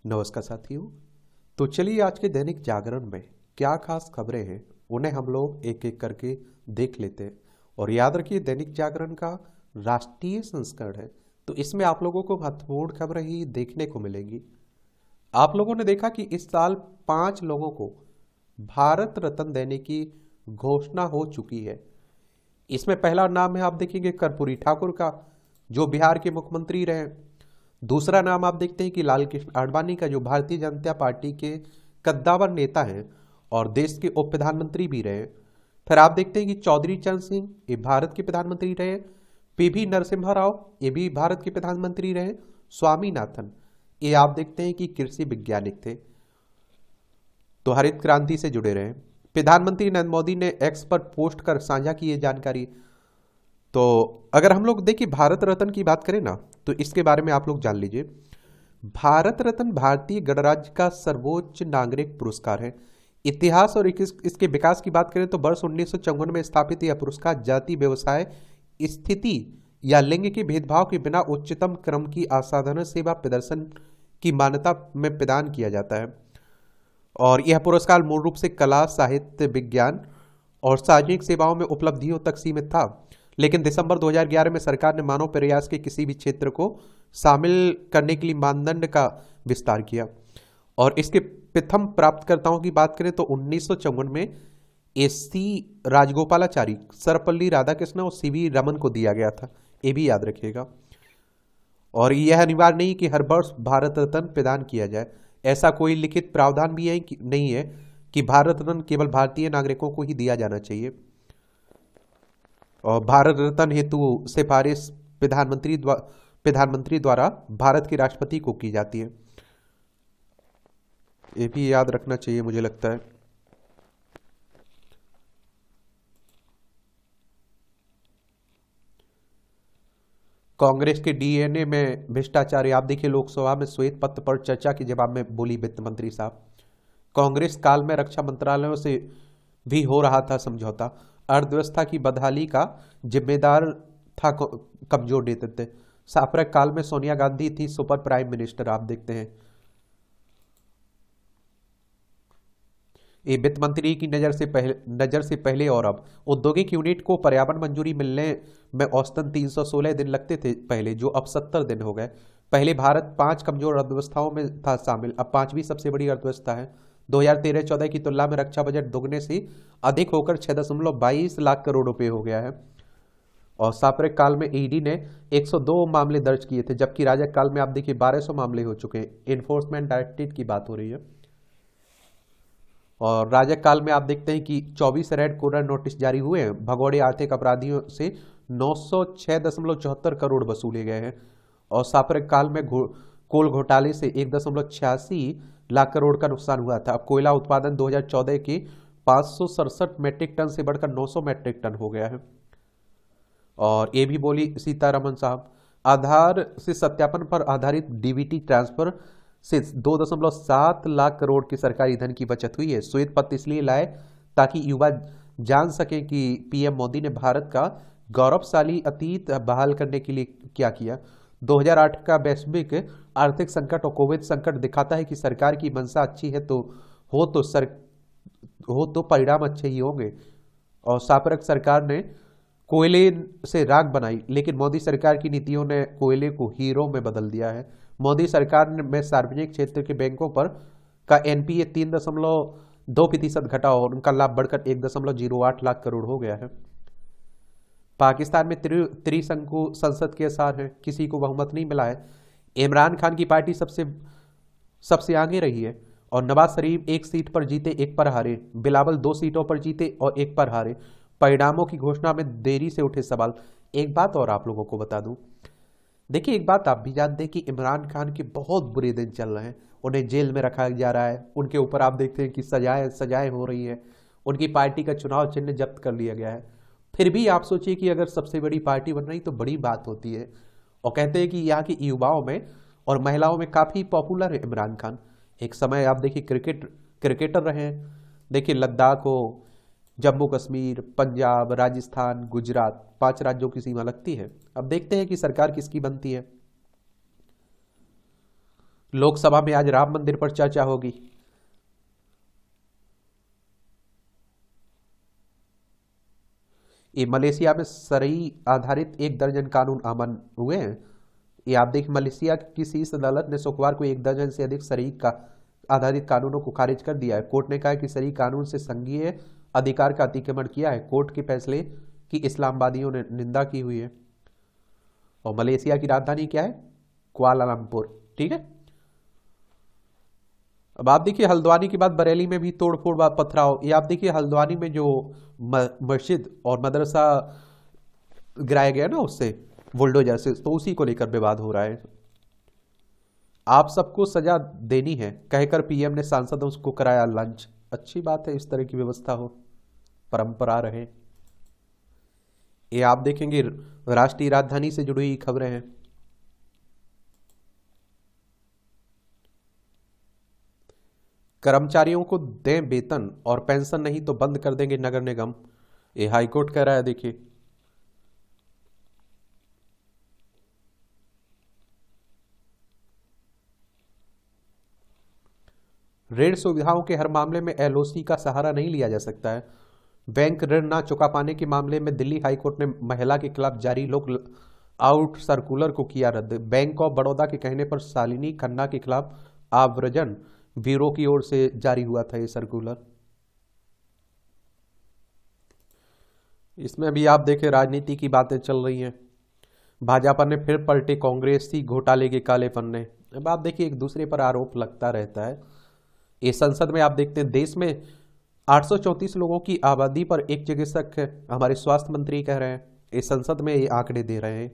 नमस्कार साथियों। तो चलिए आज के दैनिक जागरण में क्या खास खबरें हैं उन्हें हम लोग एक एक करके देख लेते हैं। और याद रखिए दैनिक जागरण का राष्ट्रीय संस्करण है, तो इसमें आप लोगों को महत्वपूर्ण खबरें ही देखने को मिलेंगी। आप लोगों ने देखा कि इस साल 5 लोगों को भारत रत्न देने की घोषणा हो चुकी है। इसमें पहला नाम है, आप देखेंगे, कर्पूरी ठाकुर का, जो बिहार के मुख्यमंत्री रहे। दूसरा नाम आप देखते हैं कि लाल कृष्ण आडवाणी का, जो भारतीय जनता पार्टी के कद्दावर नेता हैं और देश के उप प्रधानमंत्री भी रहे। फिर आप देखते हैं कि चौधरी चरण सिंह, ये भारत के प्रधानमंत्री रहे। पीवी नरसिम्हा राव, ये भी भारत के प्रधानमंत्री रहे। स्वामीनाथन, ये आप देखते हैं कि कृषि वैज्ञानिक थे, तो हरित क्रांति से जुड़े रहे। प्रधानमंत्री नरेंद्र मोदी ने एक्स पर पोस्ट कर साझा की ये जानकारी। तो अगर हम लोग देखिए भारत रत्न की बात करें ना, तो इसके बारे में आप लोग जान लीजिए। भारत रत्न भारतीय गणराज्य का सर्वोच्च नागरिक पुरस्कार है। इतिहास और इसके विकास की बात करें तो वर्ष 1954 में स्थापित यह पुरस्कार जाति, व्यवसाय, स्थिति या लिंग के भेदभाव के बिना उच्चतम क्रम की असाधारण सेवा प्रदर्शन की मान्यता में प्रदान किया जाता है। और यह पुरस्कार मूल रूप से कला, साहित्य, विज्ञान और सार्वजनिक सेवाओं में उपलब्धियों तक सीमित था, लेकिन दिसंबर 2011 में सरकार ने मानव प्रयास के किसी भी क्षेत्र को शामिल करने के लिए मानदंड का विस्तार किया। और इसके प्रथम प्राप्तकर्ताओं की बात करें तो 1954 में एससी राजगोपालाचारी, सर्वपल्ली राधाकृष्ण और सीवी रमन को दिया गया था, ये भी याद रखिएगा। और यह अनिवार्य नहीं कि हर वर्ष भारत रत्न प्रदान किया जाए। ऐसा कोई लिखित प्रावधान भी है कि नहीं है कि भारत रत्न केवल भारतीय नागरिकों को ही दिया जाना चाहिए। और भारत रत्न हेतु सिफारिश प्रधानमंत्री द्वारा भारत के राष्ट्रपति को की जाती है, ये भी याद रखना चाहिए मुझे लगता है। कांग्रेस के डीएनए में भ्रष्टाचार, आप देखिए लोकसभा में श्वेत पत्र पर चर्चा के जवाब में बोली वित्त मंत्री साहब। कांग्रेस काल में रक्षा मंत्रालयों से भी हो रहा था समझौता। अर्थव्यवस्था की बदहाली का जिम्मेदार था कमजोर नेतृत्व। साम्प्रत काल में सोनिया गांधी थी सुपर प्राइम मिनिस्टर, आप देखते हैं। ये वित्त मंत्री की नजर से पहले और अब औद्योगिक यूनिट को पर्यावरण मंजूरी मिलने में औसतन 316 दिन लगते थे पहले, जो अब 70 दिन हो गए। पहले भारत 5 कमजोर अर्थव्यवस्थाओं में था शामिल, अब 5वीं सबसे बड़ी अर्थव्यवस्था है। 2013-14 की तुलना में रक्षा बजट दोगुने से अधिक होकर 6.22 लाख करोड़ रुपए हो गया है। और साम्प्रत काल में ईडी ने 102 मामले दर्ज किए थे, जबकि राजग काल में आप देखिए 1200 मामले हो चुके हैं। इन्फोर्समेंट डायरेक्टरेट की बात हो रही है। और राजग काल में आप देखते हैं कि 24 रेड कॉर्नर नोटिस जारी हुए हैं। भगोड़े आर्थिक अपराधियों से 906.74 करोड़ वसूले गए हैं। और साम्प्रत काल में कोल घोटाले से 1.86 लाख करोड़ का नुकसान हुआ था। अब कोयला उत्पादन 2014 के 567 मैट्रिक टन से बढ़कर 900 मैट्रिक टन हो गया है। और ये भी बोली सीतारमन साहब, आधार से सत्यापन पर आधारित डीबीटी ट्रांसफर से 2.7 लाख करोड़ की सरकारी धन की बचत हुई है। श्वेत पत्र इसलिए लाए ताकि युवा जान सकें कि पीएम मोदी ने भारत का गौरवशाली अतीत बहाल करने के लिए क्या किया। 2008 का वैश्विक आर्थिक संकट और कोविड संकट दिखाता है कि सरकार की मंशा अच्छी है तो परिणाम अच्छे ही होंगे। और साम्प्रत सरकार ने कोयले से राख बनाई, लेकिन मोदी सरकार की नीतियों ने कोयले को हीरो में बदल दिया है। मोदी सरकार में सार्वजनिक क्षेत्र के बैंकों पर का एनपीए 3.2% घटा और उनका लाभ बढ़कर 1.08 लाख करोड़ हो गया है। पाकिस्तान में त्रिशंकु संसद के सार है, किसी को बहुमत नहीं मिला है। इमरान खान की पार्टी सबसे आगे रही है। और नवाज शरीफ 1 सीट पर जीते, 1 पर हारे। बिलावल 2 सीटों पर जीते और 1 पर हारे। परिणामों की घोषणा में देरी से उठे सवाल। एक बात और आप लोगों को बता दूं, देखिए एक बात आप भी जानते हैं कि इमरान खान के बहुत बुरे दिन चल रहे हैं। उन्हें जेल में रखा जा रहा है, उनके ऊपर आप देखते हैं कि सजाएं हो रही है। उनकी पार्टी का चुनाव चिन्ह जब्त कर लिया गया है। फिर भी आप सोचिए कि अगर सबसे बड़ी पार्टी बन रही तो बड़ी बात होती है। और कहते हैं कि यहाँ की युवाओं में और महिलाओं में काफ़ी पॉपुलर है इमरान खान। एक समय आप देखिए क्रिकेटर रहे हैं। देखिए लद्दाख हो, जम्मू कश्मीर, पंजाब, राजस्थान, गुजरात, 5 राज्यों की सीमा लगती है। अब देखते हैं कि सरकार किसकी बनती है। लोकसभा में आज राम मंदिर पर चर्चा होगी। ये मलेशिया में शरई आधारित 1 दर्जन कानून अमल हुए हैं। ये आप देखिए, मलेशिया की शीर्ष अदालत ने शुक्रवार को 1 दर्जन से अधिक शरई का आधारित कानूनों को खारिज कर दिया है। कोर्ट ने कहा कि शरई कानून से संघीय अधिकार का अतिक्रमण किया है। कोर्ट के फैसले की इस्लामवादियों ने निंदा की हुई है। और मलेशिया की राजधानी क्या है? कुआलालंपुर। ठीक है। अब आप देखिए, हल्द्वानी के बाद बरेली में भी तोड़फोड़ पथराव। ये आप देखिए, हल्द्वानी में जो मस्जिद और मदरसा गिराया गया ना, उससे बुलडोजर से, तो उसी को लेकर विवाद हो रहा है। आप सबको सजा देनी है कहकर पीएम ने सांसदों को कराया लंच। अच्छी बात है, इस तरह की व्यवस्था हो, परंपरा रहे। ये आप देखेंगे, राष्ट्रीय राजधानी से जुड़ी हुई खबरें हैं। कर्मचारियों को दें वेतन और पेंशन, नहीं तो बंद कर देंगे नगर निगम। ये हाईकोर्ट कह रहा है। देखिए, ऋण सुविधाओं के हर मामले में एलओसी का सहारा नहीं लिया जा सकता है। बैंक ऋण ना चुका पाने के मामले में दिल्ली हाईकोर्ट ने महिला के खिलाफ जारी लुक आउट सर्कुलर को किया रद्द। बैंक ऑफ बड़ौदा के कहने पर शालिनी खन्ना के खिलाफ आव्रजन ब्यूरो की ओर से जारी हुआ था ये सर्कुलर। इसमें भी आप देखें, राजनीति की बातें चल रही हैं। भाजपा ने फिर पलटे कांग्रेसी घोटाले के काले पन्ने। अब आप देखिए, एक दूसरे पर आरोप लगता रहता है। इस संसद में आप देखते हैं, देश में 834 लोगों की आबादी पर एक चिकित्सक है, हमारे स्वास्थ्य मंत्री कह रहे हैं। इस संसद में ये आंकड़े दे रहे हैं।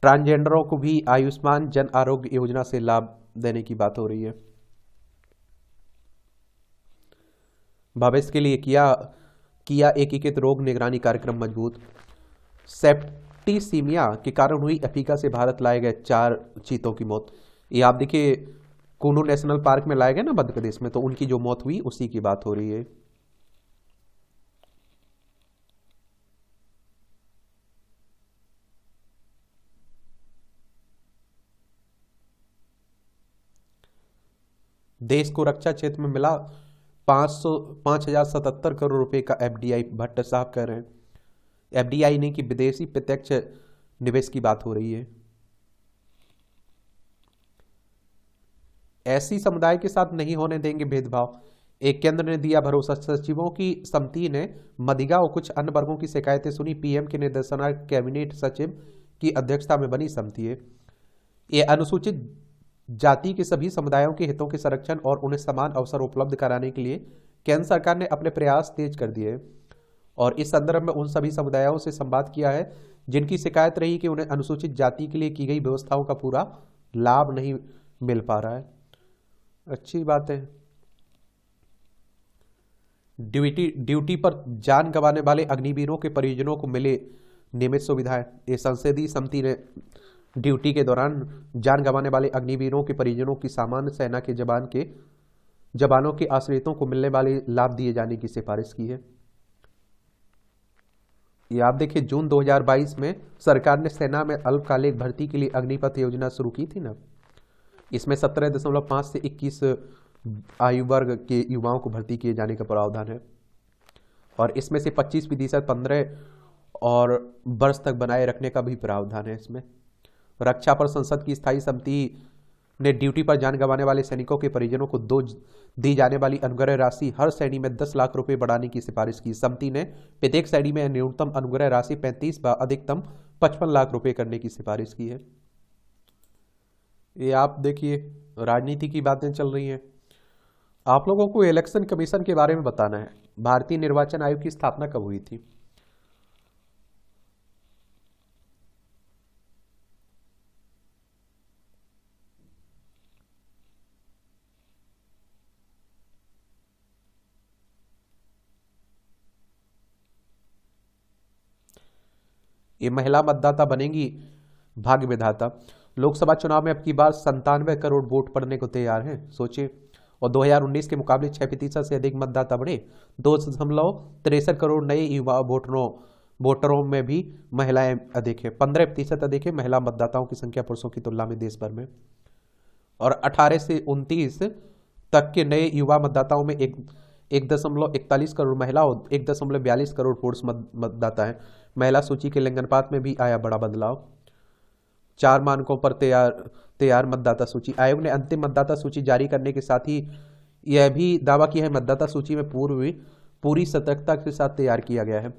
ट्रांसजेंडरों को भी आयुष्मान जन आरोग्य योजना से लाभ देने की बात हो रही है। भविष्य के लिए किया एकीकृत रोग निगरानी कार्यक्रम मजबूत। सेप्टिसीमिया के कारण हुई अफ्रीका से भारत लाए गए 4 चीतों की मौत। ये आप देखिए, कुनू नेशनल पार्क में लाए गए ना मध्य प्रदेश में, तो उनकी जो मौत हुई उसी की बात हो रही है। देश को रक्षा क्षेत्र में मिला 5,077 करोड़ रुपए का एफडीआई। भट्ट साहब कह रहे हैं, एफडीआई नहीं कि विदेशी प्रत्यक्ष निवेश की बात हो रही है। ऐसी समुदाय के साथ नहीं होने देंगे भेदभाव। एक केंद्र ने दिया भरोसा। सचिवों की समिति ने मदिगा और कुछ अन्य वर्गों की शिकायतें सुनी। पीएम के निर्देशना कैबिनेट सचिव की अध्यक्षता में बनी समिति है। ये अनुसूचित जाति के सभी समुदायों के हितों के संरक्षण और उन्हें समान अवसर उपलब्ध कराने के लिए केंद्र सरकार ने अपने प्रयास तेज कर दिए और इस संदर्भ में उन सभी समुदायों से संवाद किया है जिनकी शिकायत रही कि उन्हें अनुसूचित जाति के लिए की गई व्यवस्थाओं का पूरा लाभ नहीं मिल पा रहा है। अच्छी बात है। ड्यूटी पर जान गंवाने वाले अग्निवीरों के परिजनों को मिले नियमित सुविधाएं। ये संसदीय समिति ने ड्यूटी के दौरान जान गंवाने वाले अग्निवीरों के परिजनों की सामान्य सेना के जवानों के आश्रितों को मिलने वाले लाभ दिए जाने की सिफारिश की है। ये आप देखिए, जून 2022 में सरकार ने सेना में अल्पकालिक भर्ती के लिए अग्निपथ योजना शुरू की थी ना। इसमें 17.5 से 21 आयु वर्ग के युवाओं को भर्ती किए जाने का प्रावधान है और इसमें से 25% 15 और वर्ष तक बनाए रखने का भी प्रावधान है। इसमें रक्षा पर संसद की स्थायी समिति ने ड्यूटी पर जान गंवाने वाले सैनिकों के परिजनों को दी जाने वाली अनुग्रह राशि हर श्रेणी में 10 लाख रुपए बढ़ाने की सिफारिश की। समिति ने प्रत्येक श्रेणी में न्यूनतम अनुग्रह राशि 35 व अधिकतम 55 लाख रुपए करने की सिफारिश की है। ये आप देखिए, राजनीति की बातें चल रही हैं। आप लोगों को इलेक्शन कमीशन के बारे में बताना है। भारतीय निर्वाचन आयोग की स्थापना कब हुई थी? ये महिला मतदाता बनेंगी भाग्य विधाता। लोकसभा चुनाव में अब की बार 97 करोड़ वोट पड़ने को तैयार हैं, सोचिए। और 2019 के मुकाबले 6% से अधिक मतदाता बढ़े। 2.63 करोड़ नए युवा वोटरों वोटरों में भी महिलाएं अधिक है, 15% अधिक है महिला मतदाताओं की संख्या पुरुषों की तुलना में देश भर में। और 18 से 29 तक के नए युवा मतदाताओं में 1.41 करोड़ महिला और 1.42 करोड़ पुरुष मतदाता हैं। महिला सूची के लिंगानुपात में भी आया बड़ा बदलाव। 4 मानकों पर तैयार मतदाता सूची। आयोग ने अंतिम मतदाता सूची जारी करने के साथ ही यह भी दावा किया है मतदाता सूची में पूरी सतर्कता के साथ तैयार किया गया है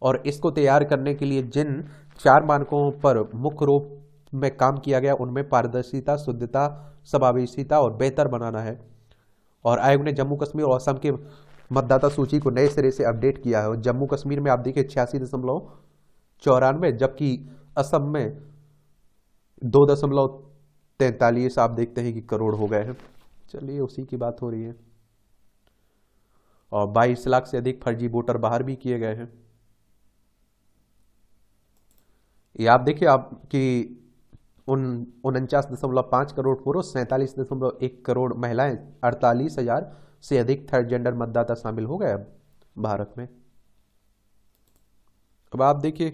और इसको तैयार करने के लिए जिन 4 मानकों पर मुख्य रूप में काम किया गया उनमें पारदर्शिता, शुद्धता, समावेशिता और बेहतर बनाना है। और आयोग ने जम्मू कश्मीर और असम के मतदाता सूची को नए सिरे से अपडेट किया है। और जम्मू कश्मीर में आप देखिए 86.94, जबकि असम में 2.43 आप देखते हैं कि करोड़ हो गए हैं। चलिए उसी की बात हो रही है। और 22 लाख से अधिक फर्जी वोटर बाहर भी किए गए हैं। ये आप देखिए आपकी 49.5 करोड़ पुरुष, 47.1 करोड़ महिलाएं, 48,000 से अधिक थर्ड जेंडर मतदाता शामिल हो गए अब भारत में। अब आप देखिए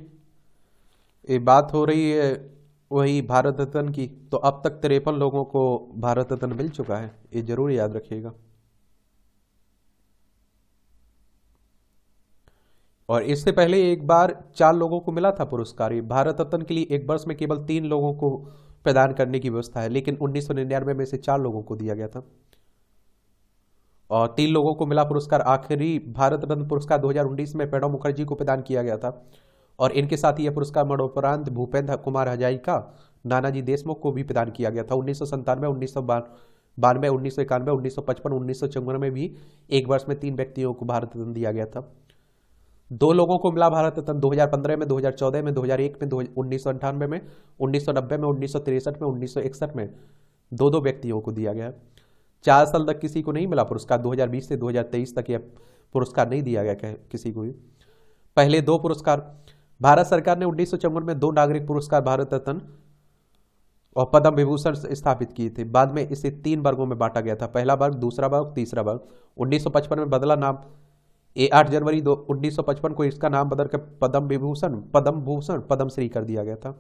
ये बात हो रही है वही भारत रत्न की, तो अब तक 53 लोगों को भारत रत्न मिल चुका है, ये जरूर याद रखिएगा। और इससे पहले एक बार 4 लोगों को मिला था पुरस्कार। भारत रत्न के लिए एक वर्ष में केवल 3 लोगों को प्रदान करने की व्यवस्था है, लेकिन 1999 में से 4 लोगों को दिया गया था और 3 लोगों को मिला पुरस्कार। आखिरी भारत रत्न पुरस्कार 2019 में प्रणब मुखर्जी को प्रदान किया गया था और इनके साथ ही यह पुरस्कार मरणोपरांत भूपेंद्र कुमार हजारिका, नानाजी देशमुख को भी प्रदान किया गया था। 1997, 1992, 1991, 1955, 1954 में भी एक वर्ष में 3 व्यक्तियों को भारत रत्न दिया गया था। 2 लोगों को मिला भारत रत्न 2015 में, 2014 में, 2001 में, 1998 में, 1990 में, 1963 में, 1961 में 2 व्यक्तियों को दिया गया। 4 साल तक किसी को नहीं मिला पुरस्कार। 2020 से 2023 तक यह पुरस्कार नहीं दिया गया किसी को भी। पहले 2 पुरस्कार भारत सरकार ने 1954 में 2 नागरिक पुरस्कार भारत रत्न और पद्म विभूषण स्थापित किए थे। बाद में इसे 3 वर्गों में बांटा गया था, पहला वर्ग, दूसरा वर्ग, तीसरा वर्ग। 1955 में बदला नाम। 8 जनवरी 1955 को इसका नाम बदलकर पद्म भूषण पद्मश्री कर दिया गया था।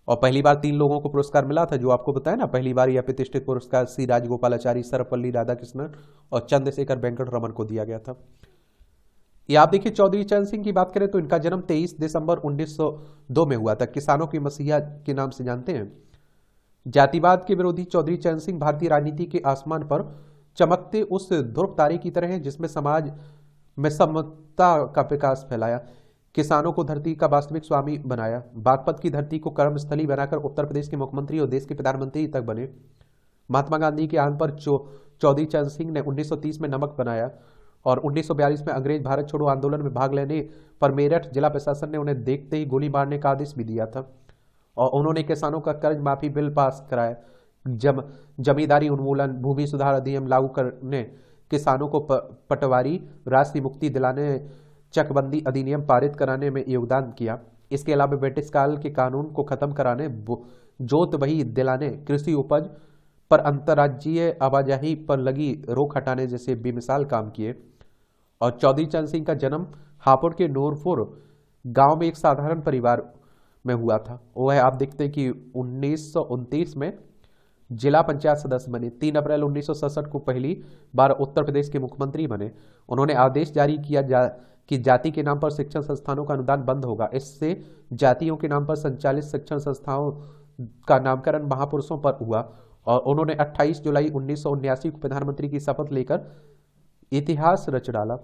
और पहली बार 3 लोगों को पुरस्कार मिला था, जो आपको बताया ना। पहली बार यह प्रतिष्ठित पुरस्कार सी राजगोपालाचारी, सर्वपल्ली राधाकृष्णन और चंद्रशेखर वेंकट रमन को दिया गया था। ये आप देखिए चौधरी चरण सिंह की बात करें तो इनका जन्म 23 दिसंबर 1902 में हुआ था। किसानों की मसीहा के नाम से जानते हैं। जातिवाद के विरोधी चौधरी चरण सिंह भारतीय राजनीति के आसमान पर चमकते उस ध्रुव तारे की तरह हैं जिसमें समाज में समता का विकास फैलाया, किसानों को धरती का वास्तविक स्वामी बनाया, बागपत की धरती को कर्मस्थली बनाकर उत्तर प्रदेश के मुख्यमंत्री और देश के प्रधानमंत्री तक बने। महात्मा गांधी के आह्वान पर चौधरी चरण सिंह ने 1930 में नमक बनाया और 1942 में अंग्रेज भारत छोड़ो आंदोलन में भाग लेने पर मेरठ जिला प्रशासन ने उन्हें देखते ही गोली मारने का आदेश भी दिया था। और उन्होंने किसानों का कर्ज माफी बिल पास कराया, जमींदारी उन्मूलन, भूमि सुधार अधिनियम लागू करने, किसानों को पटवारी राशि मुक्ति दिलाने, चकबंदी अधिनियम पारित कराने में योगदान किया। इसके अलावा ब्रिटिश काल के कानून को खत्म कराने, जोत बही दिलाने, कृषि उपज पर अंतर्राज्यीय आवाजाही पर लगी रोक हटाने जैसे बेमिसाल काम किए। और चौधरी चरण सिंह का जन्म हापुड़ के नूरपुर गांव में एक साधारण परिवार में हुआ था। वह आप देखते हैं कि 1929 में जिला पंचायत सदस्य बने। 3 अप्रैल 1967 को पहली बार उत्तर प्रदेश के मुख्यमंत्री बने। उन्होंने आदेश जारी किया कि जाति के नाम पर शिक्षण संस्थानों का अनुदान बंद होगा। इससे जातियों के नाम पर संचालित शिक्षण संस्थाओं का नामकरण महापुरुषों पर हुआ। और उन्होंने 28 जुलाई 1979 को प्रधानमंत्री की शपथ लेकर इतिहास रच डाला।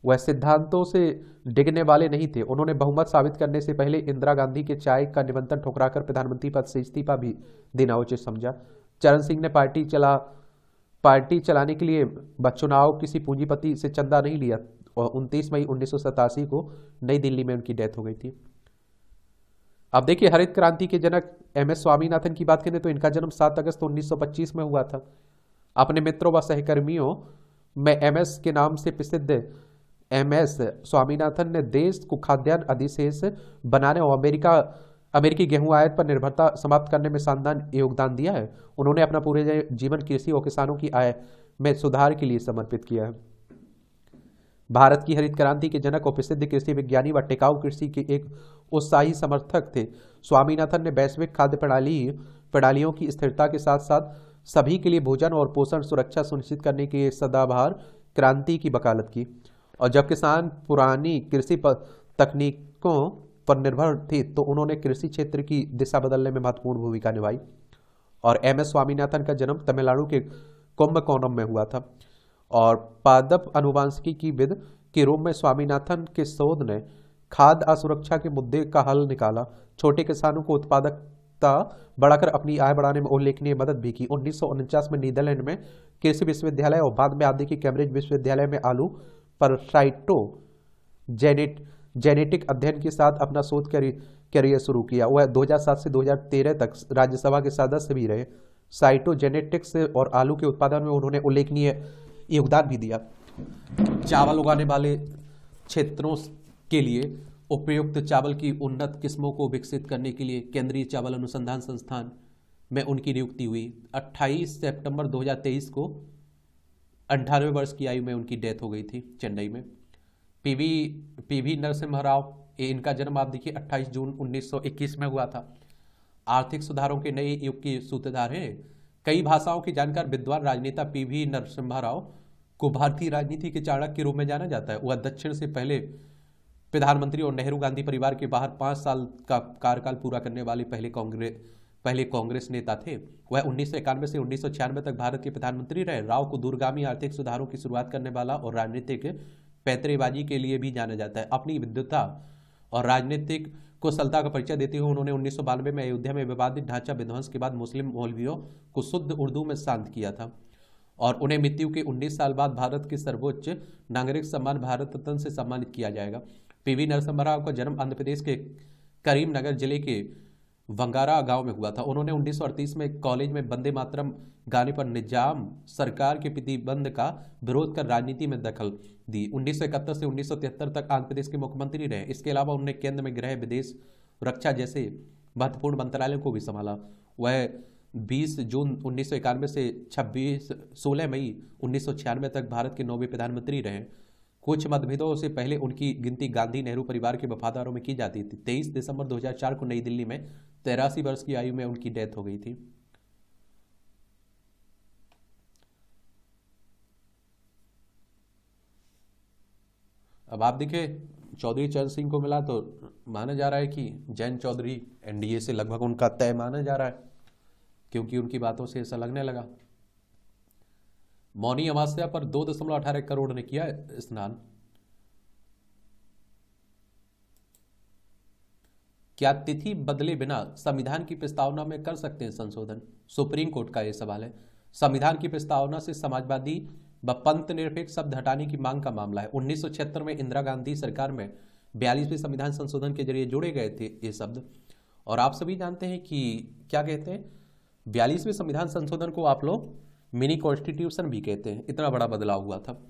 वह सिद्धांतों से डिगने वाले नहीं थे। उन्होंने बहुमत साबित करने से पहले इंदिरा गांधी के चाय का निमंत्रण ठुकराकर प्रधानमंत्री पद से इस्तीफा भी देना उचित समझा। चरण सिंह ने पार्टी चलाने के लिए चुनाव किसी पूंजीपति से चंदा नहीं लिया और 29 मई 1987 को नई दिल्ली में उनकी डेथ हो गई थी। अब देखिए हरित क्रांति के जनक MS स्वामीनाथन की बात करें तो इनका जन्म 7 अगस्त 1925 में हुआ था। अपने मित्रों व सहकर्मियों में MS के नाम से प्रसिद्ध MS स्वामीनाथन ने देश को खाद्यान्न अधिशेष बनाने और अमेरिकी गेहूं आयात पर निर्भरता समाप्त करने में शानदार योगदान दिया है। उन्होंने अपना पूरे जीवन कृषि और किसानों की आय में सुधार के लिए समर्पित किया है। भारत की हरित क्रांति के जनक और प्रसिद्ध कृषि विज्ञानी व टिकाऊ कृषि के एक उत्साही समर्थक थे। स्वामीनाथन ने वैश्विक खाद्य प्रणालियों की स्थिरता के साथ साथ सभी के लिए भोजन और पोषण सुरक्षा सुनिश्चित करने की सदाबहार क्रांति की वकालत की। और जब किसान पुरानी कृषि तकनीकों पर निर्भर थे तो उन्होंने कृषि क्षेत्र की दिशा बदलने में महत्वपूर्ण भूमिका निभाई। और एम.एस. स्वामीनाथन का जन्म तमिलनाडु के कुंभकोणम में हुआ था और पादप आनुवंशिकी की विद के रूप में स्वामीनाथन के शोध ने खाद्य असुरक्षा के मुद्दे का हल निकाला। छोटे किसानों को उत्पादकता बढ़ाकर अपनी आय बढ़ाने में उल्लेखनीय मदद भी की। 1949 में नीदरलैंड में कृषि विश्वविद्यालय और बाद में आदि के कैम्ब्रिज विश्वविद्यालय में आलू पर जेनेटिक अध्ययन के साथ अपना शोध करियर शुरू किया। वह 2007 से 2013 तक राज्यसभा के सदस्य भी रहे। साइटोजेनेटिक्स और आलू के उत्पादन में उन्होंने उल्लेखनीय योगदान भी दिया। चावल उगाने वाले क्षेत्रों के लिए उपयुक्त चावल की उन्नत किस्मों को विकसित करने के लिए केंद्रीय चावल अनुसंधान संस्थान में उनकी नियुक्ति हुई। 28 सितंबर 2023 को 98 वर्ष की आयु में उनकी डेथ हो गई थी चेन्नई में। पीवी नरसिम्हा राव, इनका जन्म आप देखिए 28 जून 1921 में हुआ था। आर्थिक सुधारों के नए युग के सूत्रधार हैं। कई भाषाओं के जानकार विद्वान राजनेता पीवी नरसिम्हा राव को भारतीय राजनीति के चाणक्य के रूप में जाना जाता है। वह दक्षिण से पहले प्रधानमंत्री और नेहरू गांधी परिवार के बाहर 5 साल का कार्यकाल पूरा करने वाले पहले कांग्रेस नेता थे। वह 1991 से 1996 तक भारत के प्रधानमंत्री रहे। राव को दूरगामी आर्थिक सुधारों की शुरुआत करने वाला और राजनीतिक पैतरेबाजी के लिए भी जाना जाता है। अपनी विद्वता और राजनीतिक कुशलता का परिचय देते हुए उन्होंने 1992 में अयोध्या में विवादित ढांचा विध्वंस के बाद मुस्लिम मौलवियों को शुद्ध उर्दू में शांत किया था और उन्हें मृत्यु के 19 साल बाद भारत के सर्वोच्च नागरिक सम्मान भारत रत्न से सम्मानित किया जाएगा। पीवी नरसिम्हा राव का जन्म आंध्र प्रदेश के करीमनगर जिले के वंगारा गांव में हुआ था। उन्होंने 1938 में कॉलेज में वंदे मातरम गाने पर निजाम सरकार के प्रतिबंध का विरोध कर राजनीति में दखल दी। 1971 से 1973 तक आंध्र प्रदेश के मुख्यमंत्री रहे। इसके अलावा उन्होंने केंद्र में गृह, विदेश, रक्षा जैसे महत्वपूर्ण मंत्रालयों को भी संभाला। वह 20 जून 1991 से 16 मई 1996 तक भारत के 9वें प्रधानमंत्री रहे। कुछ मतभेदों से पहले उनकी गिनती गांधी नेहरू परिवार के वफादारों में की जाती थी। 23 दिसंबर 2004 को नई दिल्ली में 83 वर्ष की आयु में उनकी डेथ हो गई थी। अब आप देखिए चौधरी चरण सिंह को मिला तो माना जा रहा है कि जैन चौधरी एनडीए से लगभग उनका तय माना जा रहा है क्योंकि उनकी बातों से ऐसा लगने लगा। मौनी अमावस्या पर 2.18 करोड़ ने किया स्नान। क्या तिथि बदले बिना संविधान की प्रस्तावना में कर सकते हैं संशोधन? सुप्रीम कोर्ट का यह सवाल है। संविधान की प्रस्तावना से समाजवादी व पंथ निरपेक्ष शब्द हटाने की मांग का मामला है। 1976 में इंदिरा गांधी सरकार में 42वें संविधान संशोधन के जरिए जोड़े गए थे ये शब्द। और आप सभी जानते हैं कि क्या कहते हैं, 42वें संविधान संशोधन को आप लोग मिनी कॉन्स्टिट्यूशन भी कहते हैं। इतना बड़ा बदलाव हुआ था।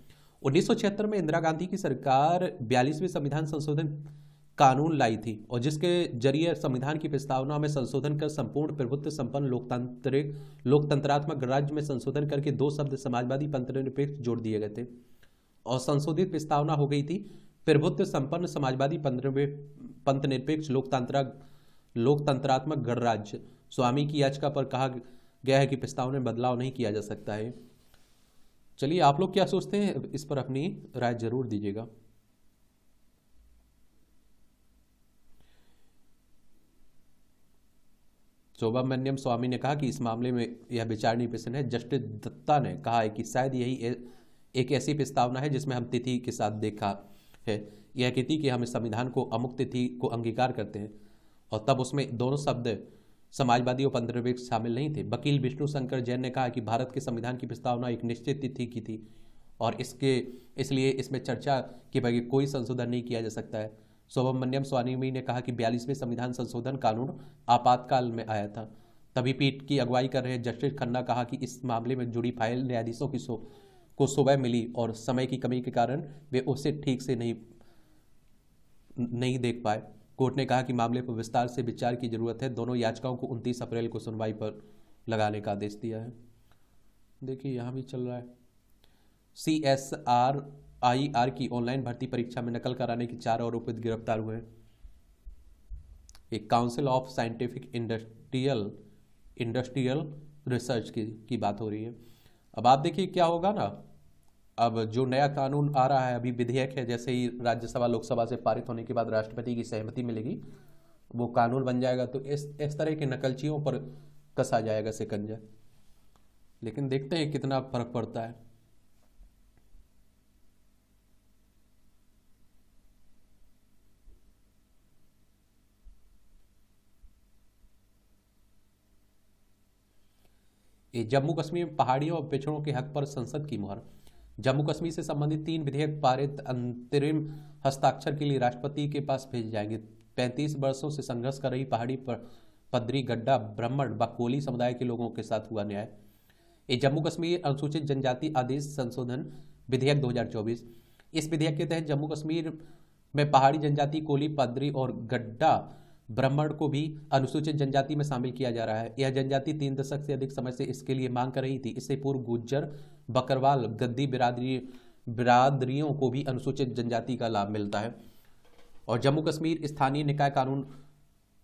1976 में इंदिरा गांधी की सरकार 42वें संविधान संशोधन कानून लाई थी और जिसके जरिए संविधान की प्रस्तावना में संशोधन कर संपूर्ण प्रभुत्व संपन्न लोकतंत्रात्मक राज्य में संशोधन करके 2 शब्द समाजवादी पंथ निरपेक्ष जोड़ दिए गए थे और संशोधित प्रस्तावना हो गई थी प्रभुत्व संपन्न समाजवादी पंथ निरपेक्ष लोकतंत्रात्मक गणराज्य। स्वामी की याचिका पर कहा गया है कि प्रस्तावना में बदलाव नहीं किया जा सकता है। चलिए आप लोग क्या सोचते हैं, इस पर अपनी राय जरूर दीजिएगा। सुब्रमण्यम स्वामी ने कहा कि इस मामले में यह विचारणीय प्रश्न है। जस्टिस दत्ता ने कहा है कि शायद यही एक ऐसी प्रस्तावना है जिसमें हम तिथि के साथ देखा है। यह कहती कि हम इस संविधान को अमुक तिथि को अंगीकार करते हैं और तब उसमें दोनों शब्द समाजवादी और पंथ निरपेक्ष शामिल नहीं थे। वकील विष्णु शंकर जैन ने कहा कि भारत के संविधान की प्रस्तावना एक निश्चित तिथि की थी और इसलिए इसमें चर्चा के बगैर कोई संशोधन नहीं किया जा सकता है। सुब्रमण्यम स्वामी ने कहा कि 42वें संविधान संशोधन कानून आपातकाल में आया था। तभी पीठ की अगुवाई कर रहे जस्टिस खन्ना कहा कि इस मामले में जुड़ी फाइल न्यायाधीशों को सुबह मिली और समय की कमी के कारण वे उसे ठीक से नहीं देख पाए। कोर्ट ने कहा कि मामले पर विस्तार से विचार की जरूरत है। दोनों याचिकाओं को 29 अप्रैल को सुनवाई पर लगाने का आदेश दिया है। देखिए यहाँ भी चल रहा है। CSR IR की ऑनलाइन भर्ती परीक्षा में नकल कराने के 4 आरोपित गिरफ्तार हुए हैं। एक council of scientific industrial research की बात हो रही है। अब आप देखिए क्या होगा ना, अब जो नया कानून आ रहा है, अभी विधेयक है, जैसे ही राज्यसभा लोकसभा से पारित होने के बाद राष्ट्रपति की सहमति मिलेगी, वो कानून बन जाएगा, तो इस तरह के नकलचियों पर कसा जाएगा शिकंजा। लेकिन देखते हैं कितना फर्क पड़ता है। ये जम्मू कश्मीर में पहाड़ियों और पिछड़ों के हक पर संसद की मुहर। जम्मू कश्मीर से संबंधित 3 विधेयक पारित अंतरिम हस्ताक्षर के लिए राष्ट्रपति के पास भेजे जाएंगे। 35 वर्षों से संघर्ष कर रही पहाड़ी पर पदरी, गड्ढा, ब्राह्मण व कोली समुदाय के लोगों के साथ हुआ न्याय। ये जम्मू कश्मीर अनुसूचित जनजाति आदेश संशोधन विधेयक 2024। इस विधेयक के तहत जम्मू कश्मीर में पहाड़ी जनजाति, कोली, पदरी और गड्ढा ब्राह्मण को भी अनुसूचित जनजाति में शामिल किया जा रहा है। यह जनजाति 3 दशक से अधिक समय से इसके लिए मांग कर रही थी। इससे पूर्व गुज्जर, बकरवाल, गद्दी बिरादरियों को भी अनुसूचित जनजाति का लाभ मिलता है। और जम्मू कश्मीर स्थानीय निकाय कानून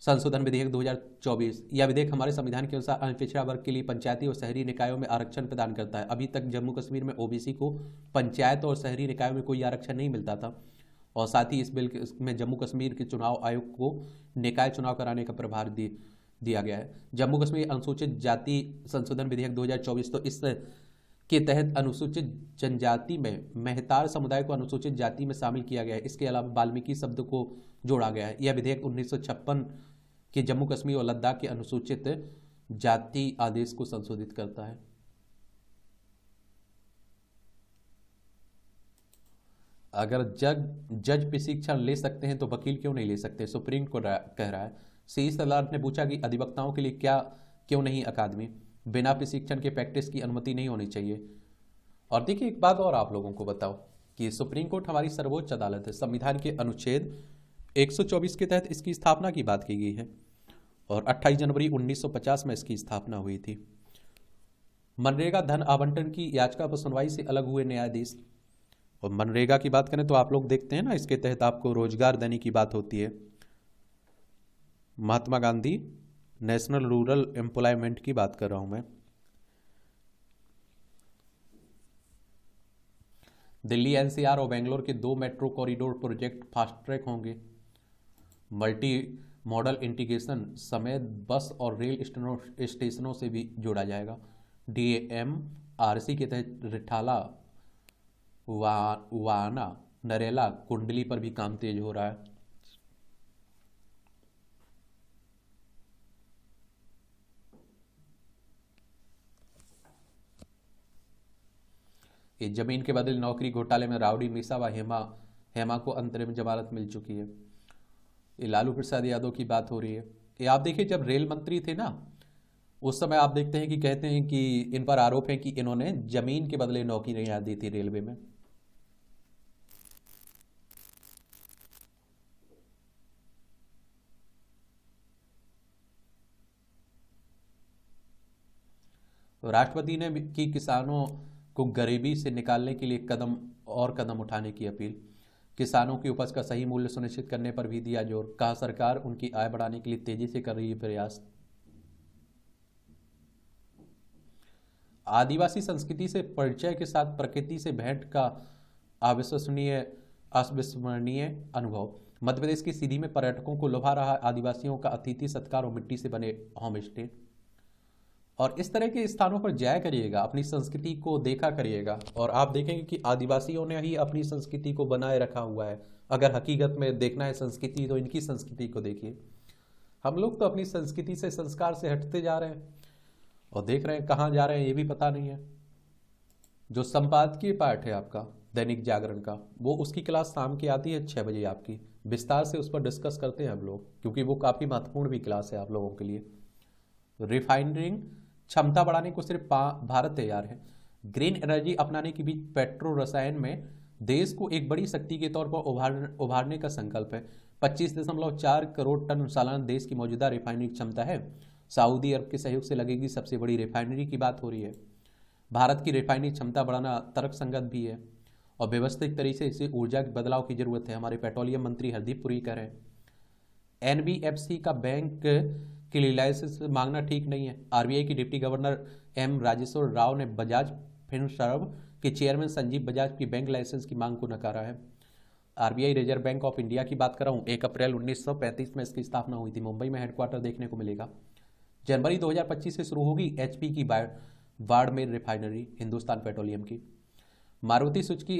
संशोधन विधेयक 2024, यह विधेयक हमारे संविधान के अनुसार अनपिछड़ा वर्ग के लिए पंचायती और शहरी निकायों में आरक्षण प्रदान करता है। अभी तक जम्मू कश्मीर में OBC को पंचायत और शहरी निकायों में कोई आरक्षण नहीं मिलता था। और साथ ही इस बिल में जम्मू कश्मीर के चुनाव आयोग को निकाय चुनाव कराने का प्रभार दिया गया है। जम्मू कश्मीर अनुसूचित जाति संशोधन विधेयक 2024, तो इस के तहत अनुसूचित जनजाति में मेहतार समुदाय को अनुसूचित जाति में शामिल किया गया है। इसके अलावा वाल्मीकि शब्द को जोड़ा गया है। यह विधेयक 1956 के जम्मू कश्मीर और लद्दाख के अनुसूचित जाति आदेश को संशोधित करता है। अगर जज प्रशिक्षण ले सकते हैं तो वकील क्यों नहीं ले सकते, सुप्रीम कोर्ट कह रहा है। शीर्ष अदालत ने पूछा कि अधिवक्ताओं के लिए क्यों नहीं अकादमी, बिना प्रशिक्षण के प्रैक्टिस की अनुमति नहीं होनी चाहिए। और देखिए एक बात और आप लोगों को बताओ कि सुप्रीम कोर्ट हमारी सर्वोच्च अदालत है। संविधान के अनुच्छेद 124 के तहत इसकी स्थापना की बात की गई है और 28 जनवरी 1950 में इसकी स्थापना हुई थी। मनरेगा धन आवंटन की याचिका पर सुनवाई से अलग हुए न्यायाधीश। और मनरेगा की बात करें तो आप लोग देखते हैं ना, इसके तहत आपको रोजगार देने की बात होती है। Mahatma Gandhi national rural employment की बात कर रहा हूं मैं। दिल्ली NCR और बेंगलोर के 2 metro corridor project fast track होंगे। मल्टी मॉडल इंटीग्रेशन समेत बस और रेल स्टेशनों से भी जोड़ा जाएगा। DMRC के तहत रिठाला, वाना, नरेला, कुंडली पर भी काम तेज हो रहा है। ये जमीन के बदले नौकरी घोटाले में राउडी मीसा व हेमा को अंतरिम जमानत मिल चुकी है। ये लालू प्रसाद यादव की बात हो रही है। ये आप देखिए जब रेल मंत्री थे ना, उस समय आप देखते हैं कि कहते हैं कि इन पर आरोप है कि इन्होंने जमीन के बदले नौकरियां दी थी रेलवे में। तो राष्ट्रपति ने की किसानों को गरीबी से निकालने के लिए कदम उठाने की अपील। किसानों की उपज का सही मूल्य सुनिश्चित करने पर भी दिया जोर। कहा सरकार उनकी आय बढ़ाने के लिए तेजी से कर रही है प्रयास। आदिवासी संस्कृति से परिचय के साथ प्रकृति से भेंट का अविस्मरणीय अनुभव। मध्य प्रदेश की सीधी में पर्यटकों को लुभा रहा आदिवासियों का अतिथि सत्कार और मिट्टी से बने होम स्टे। और इस तरह के स्थानों पर जाया करिएगा, अपनी संस्कृति को देखा करिएगा और आप देखेंगे कि आदिवासियों ने ही अपनी संस्कृति को बनाए रखा हुआ है। अगर हकीकत में देखना है संस्कृति तो इनकी संस्कृति को देखिए। हम लोग तो अपनी संस्कृति से, संस्कार से हटते जा रहे हैं और देख रहे हैं कहाँ जा रहे हैं ये भी पता नहीं है। जो संपादकीय पाठ है आपका दैनिक जागरण का, वो उसकी क्लास शाम की आती है 6 बजे आपकी, विस्तार से उस पर डिस्कस करते हैं हम लोग, क्योंकि वो काफ़ी महत्वपूर्ण भी क्लास है आप लोगों के लिए। रिफाइनरिंग क्षमता बढ़ाने को सिर्फ भारत तैयार है। ग्रीन एनर्जी अपनाने के बीच पेट्रो रसायन में देश को एक बड़ी शक्ति के तौर पर उभारने का संकल्प है। 25.4 करोड़ टन सालाना देश की मौजूदा रिफाइनरी क्षमता है। सऊदी अरब के सहयोग से लगेगी सबसे बड़ी रिफाइनरी की बात हो रही है। भारत की रिफाइनरी क्षमता बढ़ाना तर्कसंगत भी है और व्यवस्थित तरीके से ऊर्जा के बदलाव की जरूरत है। हमारे पेट्रोलियम मंत्री हरदीप पुरी कह रहे हैं। एनबीएफसी का बैंक के लिए लाइसेंस मांगना ठीक नहीं है। आरबीआई की deputy governor M Rajeshwar Rao ने बजाज फिनसर्व के चेयरमैन संजीव बजाज की बैंक लाइसेंस की मांग को नकारा है। RBI reserve bank of India की बात कर रहा हूँ, 1 अप्रैल 1935 में इसकी स्थापना हुई थी। मुंबई में हेडक्वार्टर देखने को मिलेगा। जनवरी 2025 से शुरू होगी एचपी की बाड़मेर रिफाइनरी, हिंदुस्तान पेट्रोलियम की। मारुति सुजुकी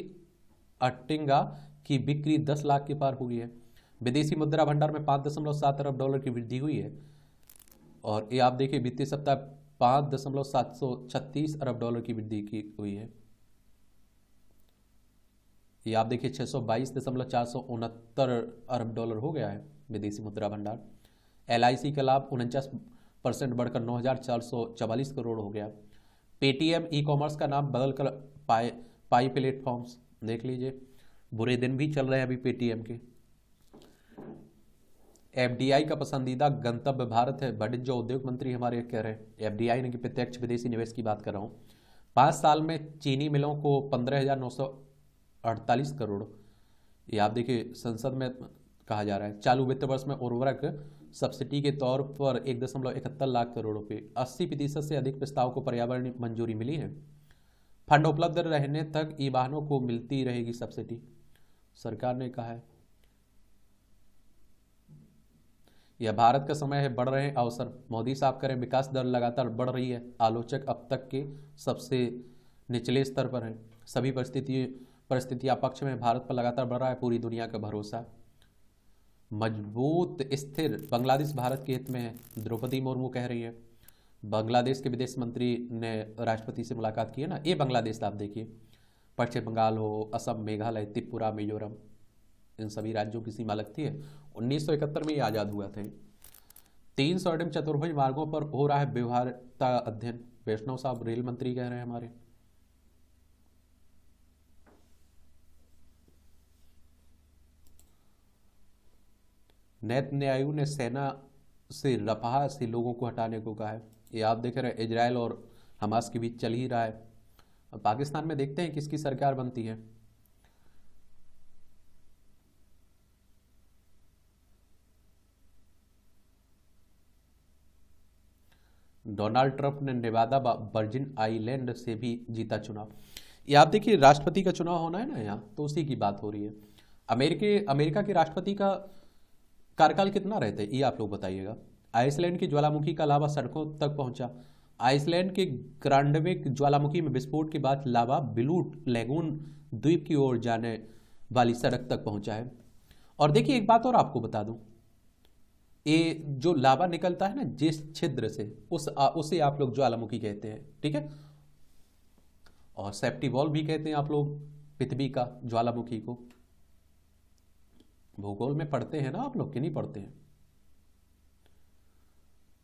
अर्टिगा की बिक्री 10 लाख के पार हुई है। विदेशी मुद्रा भंडार में 5.7 अरब डॉलर की वृद्धि हुई है। और ये आप देखिए वित्तीय सप्ताह 5.736 अरब डॉलर की वृद्धि की हुई है। ये आप देखिए 622.469 अरब डॉलर हो गया है विदेशी मुद्रा भंडार। एलआईसी का लाभ 49% बढ़कर 9,444 करोड़ हो गया। पेटीएम ई कॉमर्स का नाम बदलकर पाई प्लेटफॉर्म्स, देख लीजिए बुरे दिन भी चल रहे हैं अभी पेटीएम के। एफडीआई का पसंदीदा गंतव्य भारत है, वाणिज्य उद्योग मंत्री हमारे कह रहे हैं। एफडीआई ने कि प्रत्यक्ष विदेशी निवेश की बात कर रहा हूँ। 5 साल में चीनी मिलों को 15,948 करोड़, ये आप देखिए संसद में कहा जा रहा है। चालू वित्त वर्ष में उर्वरक सब्सिडी के तौर पर 1.71 लाख करोड़ रुपए, 80% से अधिक प्रस्ताव को पर्यावरण मंजूरी मिली है। फंड उपलब्ध रहने तक ई वाहनों को मिलती रहेगी सब्सिडी, सरकार ने कहा है। यह भारत का समय है, बढ़ रहे हैं अवसर, मोदी साहब करें। विकास दर लगातार बढ़ रही है, आलोचक अब तक के सबसे निचले स्तर पर हैं। सभी परिस्थितियां पक्ष में, भारत पर लगातार बढ़ रहा है पूरी दुनिया का भरोसा। मजबूत स्थिर बांग्लादेश भारत के हित में है, द्रौपदी मुर्मू कह रही है। बांग्लादेश के विदेश मंत्री ने राष्ट्रपति से मुलाकात की है ना। ये बांग्लादेश आप देखिए, पश्चिम बंगाल हो, असम, मेघालय, त्रिपुरा, मिजोरम, इन सभी राज्यों की सीमा लगती है। 1971 में ये आज़ाद हुआ थे। 3 स्वर्णिम चतुर्भुज मार्गों पर हो रहा है व्यवहार्यता अध्ययन, वैष्णव साहब रेल मंत्री कह रहे हैं हमारे। नेतन्याहू ने सेना से रफाह से लोगों को हटाने को कहा है। ये आप देख रहे हैं इजराइल और हमास के बीच चल ही रहा है। अब पाकिस्तान में देखते हैं किसकी सरकार बनती है। डोनाल्ड ट्रंप ने नेवादा वर्जिन आइलैंड से भी जीता चुनाव। ये आप देखिए राष्ट्रपति का चुनाव होना है ना यहाँ, तो उसी की बात हो रही है। अमेरिका के राष्ट्रपति का कार्यकाल कितना रहता है ये आप लोग बताइएगा। आइसलैंड की ज्वालामुखी का लावा सड़कों तक पहुंचा। आइसलैंड के ग्रांडविक ज्वालामुखी में विस्फोट के बाद लावा बिलूट लेगून द्वीप की ओर जाने वाली सड़क तक पहुंचा है। और देखिए एक बात और आपको बता दूं, ये जो लावा निकलता है ना जिस छिद्र से, उसे आप लोग ज्वालामुखी कहते हैं, ठीक है। और सेप्टी वॉल भी कहते हैं आप लोग पृथ्वी का ज्वालामुखी को। भूगोल में पढ़ते हैं ना आप लोग कि नहीं पढ़ते हैं।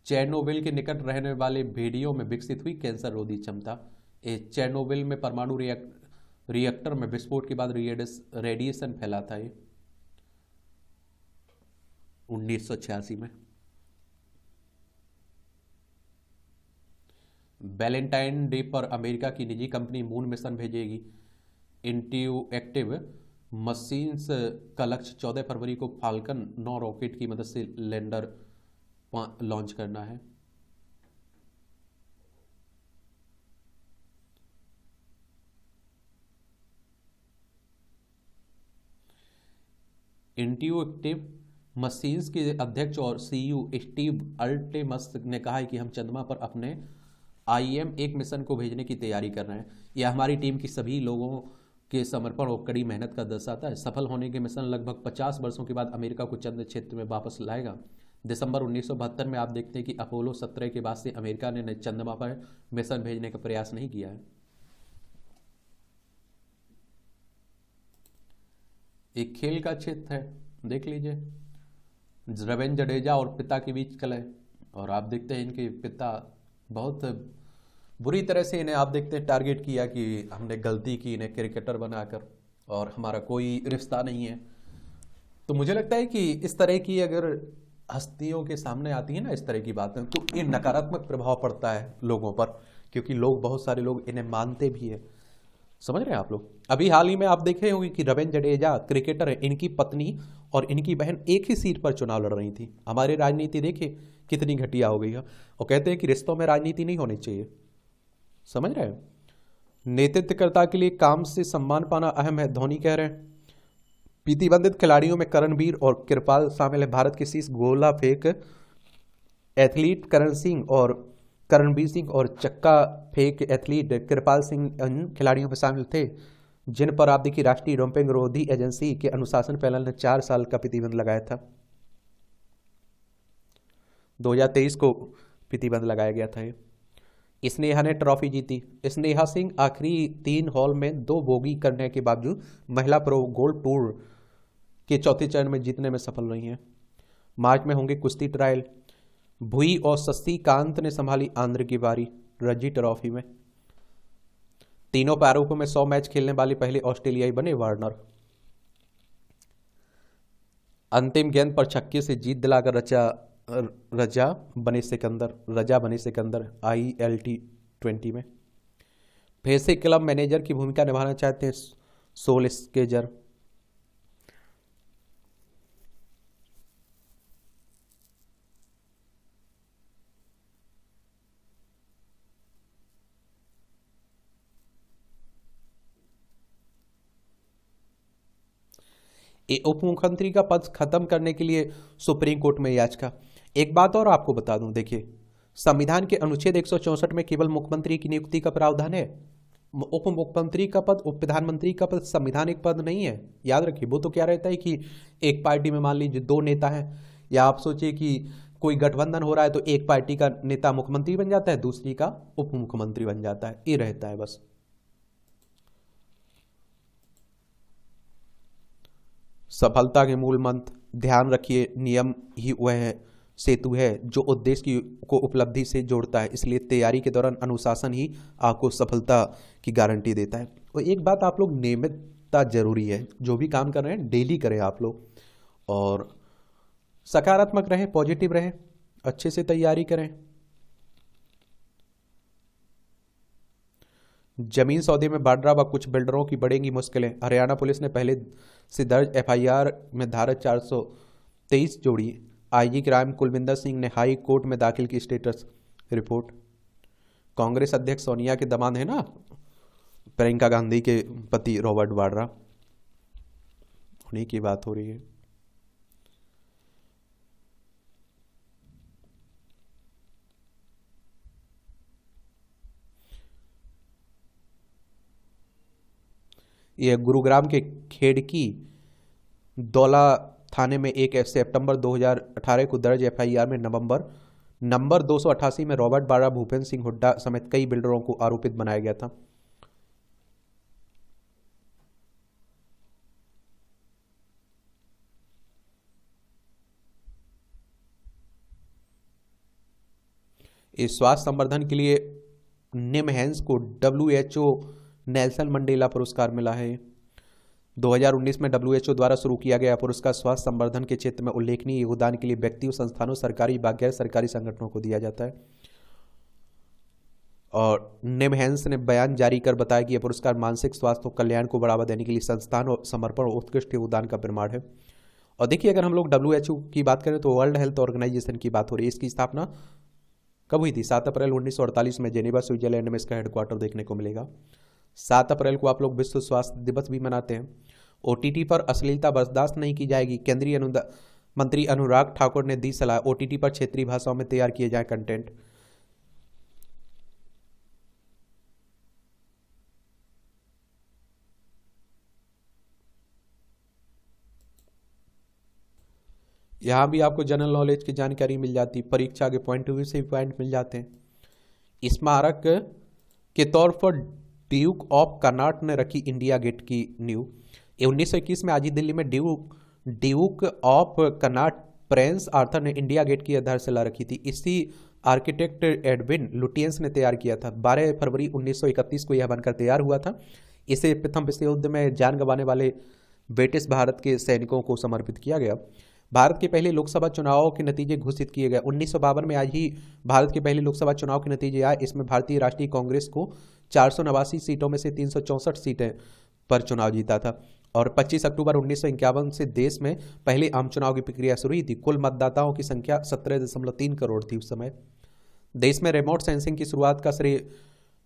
चेरनोबिल के निकट रहने वाले भेड़ियों में विकसित हुई कैंसर रोधी क्षमता। चेरनोबिल में परमाणु रिएक्टर में विस्फोट के बाद रेडिएशन फैला था ये 1986 में। वैलेंटाइन डे पर अमेरिका की निजी कंपनी मून मिशन भेजेगी। इंट्यूएक्टिव मशीन्स का लक्ष्य 14 फरवरी को फाल्कन 9 रॉकेट की मदद से लैंडर लॉन्च करना है। इंट्यूएक्टिव मशीन्स के अध्यक्ष और सीईओ स्टीव अल्टेमस ने कहा है कि हम चंद्रमा पर अपने IM-1 मिशन को भेजने की तैयारी कर रहे हैं। यह हमारी टीम की सभी लोगों के समर्पण और कड़ी मेहनत का दर्शाता है। सफल होने के मिशन लगभग 50 वर्षों के बाद अमेरिका को चंद्र क्षेत्र में वापस लाएगा। दिसंबर 1972 में आप देखते हैं कि अपोलो 17 के बाद से अमेरिका ने चंद्रमा पर मिशन भेजने का प्रयास नहीं किया है। एक खेल का क्षेत्र है, देख लीजिए। रविंद्र जडेजा और पिता के बीच कलह, और आप देखते हैं इनके पिता बहुत बुरी तरह से इन्हें आप देखते हैं टारगेट किया कि हमने गलती की इन्हें क्रिकेटर बनाकर और हमारा कोई रिश्ता नहीं है। तो मुझे लगता है कि इस तरह की अगर हस्तियों के सामने आती है ना इस तरह की बातें, तो ये नकारात्मक प्रभाव पड़ता है लोगों पर, क्योंकि लोग बहुत सारे लोग इन्हें मानते भी है। समझ रहे हैं आप लोग। अभी हाल ही में आप देखे होंगे कि रविंद्र जडेजा क्रिकेटर है, इनकी पत्नी और इनकी बहन एक ही सीट पर चुनाव लड़ रही थी। हमारी राजनीति देखिए कितनी घटिया हो गई है, और कहते हैं कि रिश्तों में राजनीति नहीं होनी चाहिए। समझ रहे हैं। नेतृत्वकर्ता के लिए काम से सम्मान पाना अहम है, धोनी कह रहे हैं। प्रतिबंधित खिलाड़ियों में करणवीर और कृपाल शामिल है। भारत के शीर्ष गोला फेंक एथलीट करणवीर सिंह और चक्का फेंक एथलीट कृपाल सिंह इन खिलाड़ियों में शामिल थे, जिन पर आप देखिए राष्ट्रीय डोपिंग रोधी एजेंसी के अनुशासन पैनल ने 4 साल का प्रतिबंध लगाया था। 2023 को प्रतिबंध लगाया गया था। स्नेहा ने ट्रॉफी जीती। स्नेहा सिंह आखिरी 3 हॉल में 2 बोगी करने के बावजूद महिला प्रो गोल्फ टूर के चौथे चरण में जीतने में सफल रही हैं। मार्च में होंगे कुश्ती ट्रायल। भुई और शशिकांत ने संभाली आंध्र की बारी रणजी ट्रॉफी में। तीनों प्रारूपों में 100 मैच खेलने वाले पहले ऑस्ट्रेलियाई बने वार्नर। अंतिम गेंद पर छक्के से जीत दिलाकर रजा बने सिकंदर ILT20 में। फिर से क्लब मैनेजर की भूमिका निभाना चाहते हैं सोल्स्केजर। उप मुख्यमंत्री का पद खत्म करने के लिए सुप्रीम कोर्ट में याचिका। एक बात और आपको बता दूं, देखिए संविधान के अनुच्छेद 164 में केवल मुख्यमंत्री की नियुक्ति का प्रावधान है। उप मुख्यमंत्री का पद, उप प्रधानमंत्री का पद संवैधानिक पद नहीं है, याद रखिए। वो तो क्या रहता है कि एक पार्टी में मान लीजिए 2 नेता हैं, या आप सोचिए कि कोई गठबंधन हो रहा है तो एक पार्टी का नेता मुख्यमंत्री बन जाता है, दूसरी का उप मुख्यमंत्री बन जाता है, ये रहता है बस। सफलता के मूल मंत्र, ध्यान रखिए, नियम ही वह सेतु है जो उद्देश्य को उपलब्धि से जोड़ता है। इसलिए तैयारी के दौरान अनुशासन ही आपको सफलता की गारंटी देता है। और एक बात आप लोग, नियमितता जरूरी है। जो भी काम कर रहे हैं डेली करें आप लोग, और सकारात्मक रहें, पॉजिटिव रहें, अच्छे से तैयारी करें। जमीन सौदे में बाड्रा व कुछ बिल्डरों की बढ़ेंगी मुश्किलें। हरियाणा पुलिस ने पहले से दर्ज FIR में धारा 423 जोड़ी। IG क्राइम कुलविंदर सिंह ने हाई कोर्ट में दाखिल की स्टेटस रिपोर्ट। कांग्रेस अध्यक्ष सोनिया के दामाद है ना, प्रियंका गांधी के पति रॉबर्ट वाड्रा, उन्हीं की बात हो रही है। यह गुरुग्राम के खेड़की दौला थाने में 1 सितंबर 2018 को दर्ज FIR में नंबर 288 में रॉबर्ट वाड्रा, भूपेंद्र सिंह हुड्डा समेत कई बिल्डरों को आरोपित बनाया गया था। इस स्वास्थ्य संवर्धन के लिए निमहैंस को WHO नेल्सन मंडेला पुरस्कार मिला है। 2019 में WHO द्वारा शुरू किया गया पुरस्कार स्वास्थ्य संवर्धन के क्षेत्र में उल्लेखनीय योगदान के लिए व्यक्तियों, संस्थानों, सरकारी व गैर सरकारी संगठनों को दिया जाता है। और निमहैंस ने बयान जारी कर बताया कि यह पुरस्कार मानसिक स्वास्थ्य और कल्याण को बढ़ावा देने के लिए संस्थान और समर्पण और उत्कृष्ट योगदान का प्रमाण है। और देखिए, अगर हम लोग WHO की बात करें तो वर्ल्ड हेल्थ ऑर्गेनाइजेशन की बात हो रही है। इसकी स्थापना कब हुई थी? 7 अप्रैल 1948 में जेनेवा, स्विट्जरलैंड में इसका हेडक्वार्टर देखने को मिलेगा। 7 अप्रैल को आप लोग विश्व स्वास्थ्य दिवस भी मनाते हैं। OTT पर अश्लीलता बर्दाश्त नहीं की जाएगी। केंद्रीय मंत्री अनुराग ठाकुर ने दी सलाह, OTT पर क्षेत्रीय भाषाओं में तैयार किए जाए कंटेंट। यहां भी आपको जनरल नॉलेज की जानकारी मिल जाती, परीक्षा के पॉइंट ऑफ व्यू से भी पॉइंट मिल जाते हैं। स्मारक के तौर पर ड्यूक ऑफ कर्नाट ने रखी इंडिया गेट की नींव। 1921 में आज ही दिल्ली में Duke of Karnat Prince Arthur ने इंडिया गेट की आधारशिला रखी थी। इसी आर्किटेक्ट एडविन लुटियंस ने तैयार किया था। 12 फरवरी 1931 को यह बनकर तैयार हुआ था। इसे प्रथम विश्व युद्ध में जान गंवाने वाले ब्रिटिश भारत के सैनिकों को समर्पित किया गया। भारत के पहले लोकसभा चुनाव के नतीजे घोषित किए गए। 1952 में आज ही भारत के पहले लोकसभा चुनाव के नतीजे आए। इसमें भारतीय राष्ट्रीय कांग्रेस को 489 सीटों में से 364 सीटें पर चुनाव जीता था। और 25 अक्टूबर 1951 से देश में पहले आम चुनाव की प्रक्रिया शुरू हुई थी। कुल मतदाताओं की संख्या 17.3 करोड़ थी उस समय। देश में रिमोट सेंसिंग की शुरुआत का श्रेय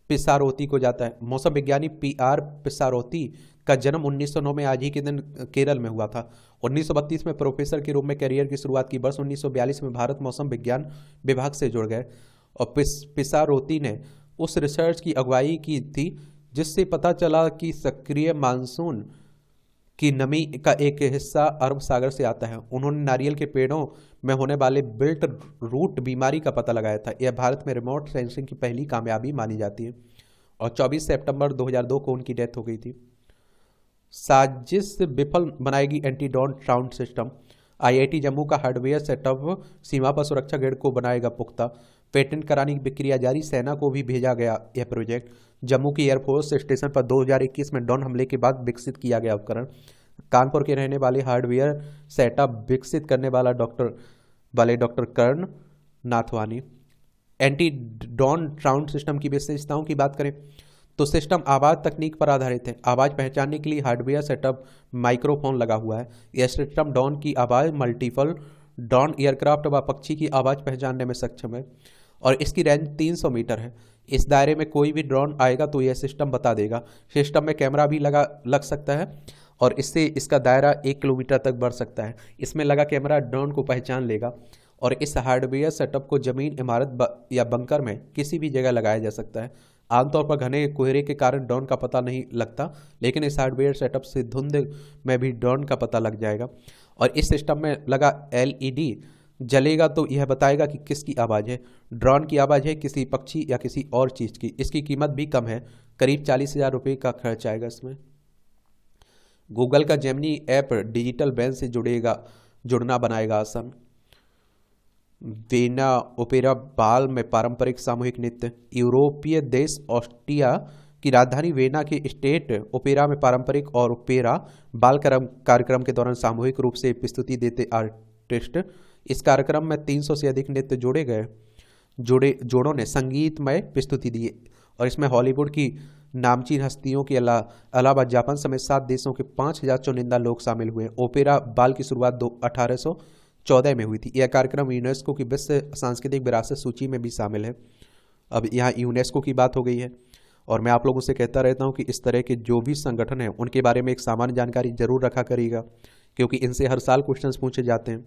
पिसारोती को जाता है। मौसम विज्ञानी PR पिसारोती का जन्म 1909 में आज ही के दिन केरल में हुआ था। 1932 में प्रोफेसर के रूप में करियर की शुरुआत की। वर्ष 1942 में भारत मौसम विज्ञान विभाग से जुड़ गए और पिसारोती ने उस रिसर्च की अगुवाई की थी जिससे पता चला कि सक्रिय मानसून की नमी का एक हिस्सा अरब सागर से आता है। उन्होंने नारियल के पेड़ों में होने वाले बिल्ट रूट बीमारी का पता लगाया था। यह भारत में रिमोट सेंसिंग की पहली कामयाबी मानी जाती है और 24 सितंबर 2002 को उनकी डेथ हो गई थी। साजिश विफल बनाएगी anti drone sound system. IIT Jammu का हार्डवेयर सेटअप सीमा पर सुरक्षा गेट को बनाएगा पुख्ता। पेटेंट कराने की प्रक्रिया जारी, सेना को भी भेजा गया यह प्रोजेक्ट। जम्मू की एयरफोर्स स्टेशन पर 2021 में ड्रोन हमले के बाद विकसित किया गया उपकरण। कानपुर के रहने वाले हार्डवेयर सेटअप विकसित करने वाले doctor Karan Nathwani. Anti drone sound system की विशेषताओं की बात करें तो सिस्टम आवाज़ तकनीक पर आधारित है। आवाज़ पहचानने के लिए हार्डवेयर सेटअप माइक्रोफोन लगा हुआ है। यह सिस्टम ड्रोन की आवाज़, मल्टीपल ड्रोन एयरक्राफ्ट व पक्षी की आवाज़ पहचानने में सक्षम है और इसकी रेंज 300 मीटर है। इस दायरे में कोई भी ड्रोन आएगा तो यह सिस्टम बता देगा। सिस्टम में कैमरा भी लग सकता है और इससे इसका दायरा 1 किलोमीटर तक बढ़ सकता है। इसमें लगा कैमरा ड्रोन को पहचान लेगा और इस हार्डवेयर सेटअप को जमीन, इमारत या बंकर में किसी भी जगह लगाया जा सकता है। आमतौर पर घने कोहरे के कारण ड्रोन का पता नहीं लगता, लेकिन इस हार्डवेयर सेटअप से धुंध में भी ड्रोन का पता लग जाएगा और इस सिस्टम में लगा LED जलेगा तो यह बताएगा कि किसकी आवाज़ है। ड्रोन की आवाज़ है किसी पक्षी या किसी और चीज़ की। इसकी कीमत भी कम है, करीब 40,000 रुपये का खर्च आएगा इसमें। गूगल का जेमिनी ऐप डिजिटल बैन से जुड़ना बनाएगा आसान। वीना ओपेरा बाल में पारंपरिक सामूहिक नृत्य। यूरोपीय देश ऑस्ट्रिया की राजधानी वेना के स्टेट ओपेरा में पारंपरिक और ओपेरा बाल कार्यक्रम के दौरान सामूहिक रूप से प्रस्तुति देते आर्टिस्ट। इस कार्यक्रम में 300 से अधिक नृत्य जोड़ों ने संगीतमय प्रस्तुति दी और इसमें हॉलीवुड की नामचीन हस्तियों के अलावा जापान समेत 7 देशों के 5,000 चुनिंदा लोग शामिल हुए। ओपेरा बाल की शुरुआत 1814 में हुई थी। यह कार्यक्रम यूनेस्को की विश्व सांस्कृतिक विरासत सूची में भी शामिल है। अब यहाँ यूनेस्को की बात हो गई है और मैं आप लोगों से कहता रहता हूँ कि इस तरह के जो भी संगठन हैं उनके बारे में एक सामान्य जानकारी जरूर रखा करिएगा, क्योंकि इनसे हर साल क्वेश्चंस पूछे जाते हैं।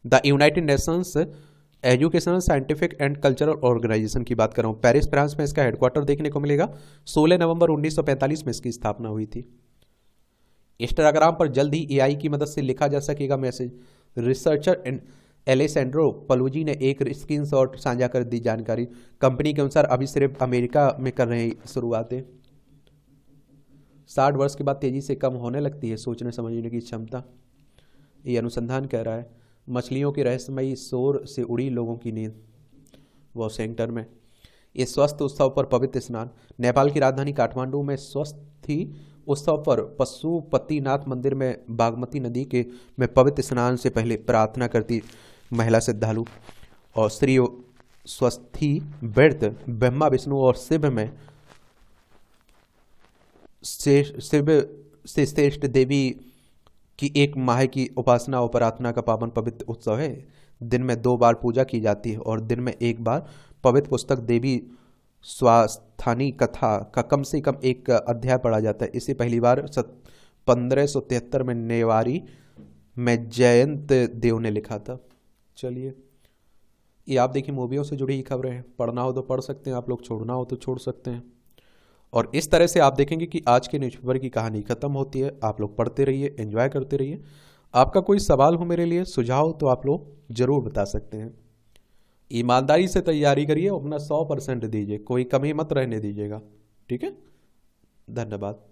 The United Nations Educational, Scientific and Cultural Organisation की बात कर रहा हूँ, पेरिस फ्रांस में इसका हेडक्वार्टर देखने को मिलेगा। 16 नवंबर 1945 में इसकी स्थापना हुई थी। इंस्टाग्राम पर जल्द ही AI की मदद से लिखा जा सकेगा मैसेज। रिसर्चर एलेसेंड्रो पलूजी ने एक स्क्रीनशॉट साझा कर दी जानकारी। कंपनी के अनुसार अभी सिर्फ अमेरिका में कर रहे हैं शुरुआतें। 60 वर्ष के बाद तेजी से कम होने लगती है सोचने समझने की क्षमता, ये अनुसंधान कह रहा है। मछलियों के रहस्यमयी शोर से उड़ी लोगों की नींद। वॉशिंगटन में इस स्वस्थ उत्सव पर पवित्र स्नान। नेपाल की राजधानी काठमांडू में स्वस्थी उत्सव पर पशुपतिनाथ मंदिर में बागमती नदी में पवित्र स्नान से पहले प्रार्थना करती महिला श्रद्धालु और श्री स्वस्थी व्रत ब्रह्मा, विष्णु और शिव से श्रेष्ठ देवी की एक माह की उपासना और प्रार्थना का पावन पवित्र उत्सव है। दिन में 2 बार पूजा की जाती है और दिन में 1 बार पवित्र पुस्तक देवी स्वास्थानी कथा का कम से कम एक अध्याय पढ़ा जाता है। इसे पहली बार 1573 में नेवारी में जयंत देव ने लिखा था। चलिए, ये आप देखिए मूवियों से जुड़ी ही खबरें हैं। पढ़ना हो तो पढ़ सकते हैं आप लोग, छोड़ना हो तो छोड़ सकते हैं। और इस तरह से आप देखेंगे कि आज के न्यूज़पेपर की कहानी खत्म होती है। आप लोग पढ़ते रहिए, एंजॉय करते रहिए। आपका कोई सवाल हो मेरे लिए, सुझाव, तो आप लोग जरूर बता सकते हैं। ईमानदारी से तैयारी करिए, अपना 100% दीजिए, कोई कमी मत रहने दीजिएगा। ठीक है, धन्यवाद।